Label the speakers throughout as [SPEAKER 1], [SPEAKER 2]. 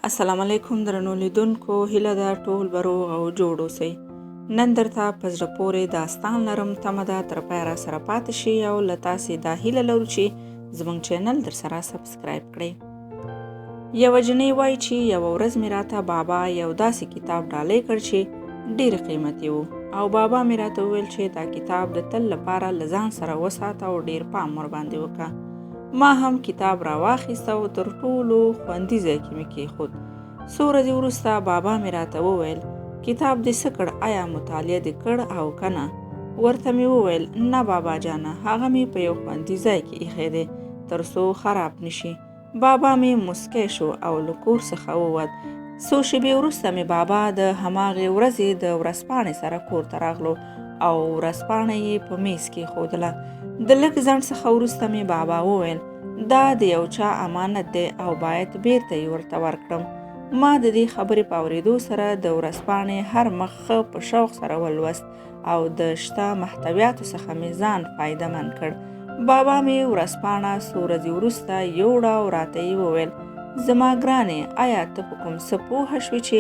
[SPEAKER 1] السلام علیکم درنو لیدونکو، هیله ده ټول به روغ او جوړ اوسئ. نن درته په زړه پورې داستان لرم، تمه ده تر پایه راسره پاتې شئ او له تاسې دا هیله لرو چې زموږ چینل درسره سبسکرایب کړئ. یوه جنۍ وایي چې یوه ورځ مې راته بابا یو داسې کتاب ډالۍ کړ چې ډېر قیمتي و، او بابا مې راته وویل چې دا کتاب د تل لپاره له ځان سره وساته او ډېر پام ورباندې وکړه. ما هم کتاب راواخیست او تر ټولو خوندي ځای کې مې کېښود. څو ورځې وروسته بابا مې راته وویل کتاب دې څه کړ، آیا مطالعه دې کړ او که نه؟ ورته مې وویل نه بابا جانه، هغه مې په یو خوندي ځای کې ایښی دی تر څو خراب نشي. بابا مې مسکی شو او له کور څخه ووت. څو شېبې وروسته مې بابا د هماغې ورځې د ورځپاڼې سره کور ته راغلو او ورځپاڼه یې په میز کېښودله. د لږ ځنډ څخه وروسته مې بابا وویل دا د یو چا امانت دی او باید بیرته یې ورته ورکړم. ما د دې خبرې په اورېدو سره د ورځپاڼې هر مخ ښه په شوق سره ولوست او د شته محتویاتو څخه مې ځان فایده مند کړ. بابا مې ورځپاڼه څو ورځې وروسته یوړه او راته یې وویل زما ګرانې، آیا ته په کوم څه پوهه شوې چې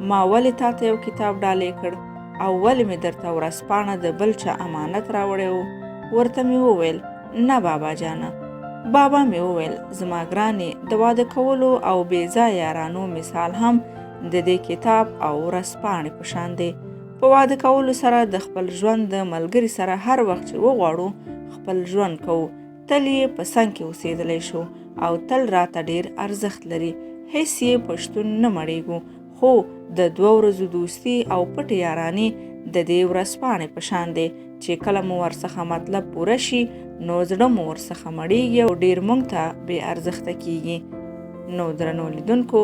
[SPEAKER 1] ما ولې تا ته یو کتاب ډالۍ کړ او ولې مې درته ورځپاڼه د بل چا امانت راوړی و؟ ورته مې وویل نه بابا جانه. بابا مې وویل زما ګرانې، د واده کولو او بې ځایه یارانو مثال هم د دې کتاب او ورځپاڼې په شان دی. په واده کولو سره د خپل ژوند د ملګري سره هر وخت چې وغواړو خپل ژوند کوو، تل یې په څنګ کې اوسېدلی شو او تل راته ډېر ارزښت لري. هیڅ یې په شتون نه مړېږو، خو د 2 ورځو دوستي او پټې یارانې د دې ورځپاڼې په شان دی چې کله مو ورڅخه مطلب پوره شي نو زړه مو ورڅخه مړېږي او ډېر موږ ته بې ارزښته کېږي. نو درنو لیدونکو،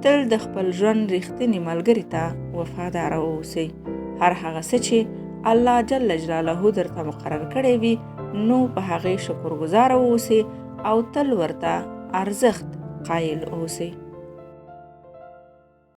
[SPEAKER 1] تل د خپل ژوند رښتیني ملګري ته وفاداره اوسئ. هر هغه څه چې الله جل جلاله درته مقرر کړی وي نو په هغې شکرګزاره اوسئ او تل ورته ارزښت قایل اوسئ.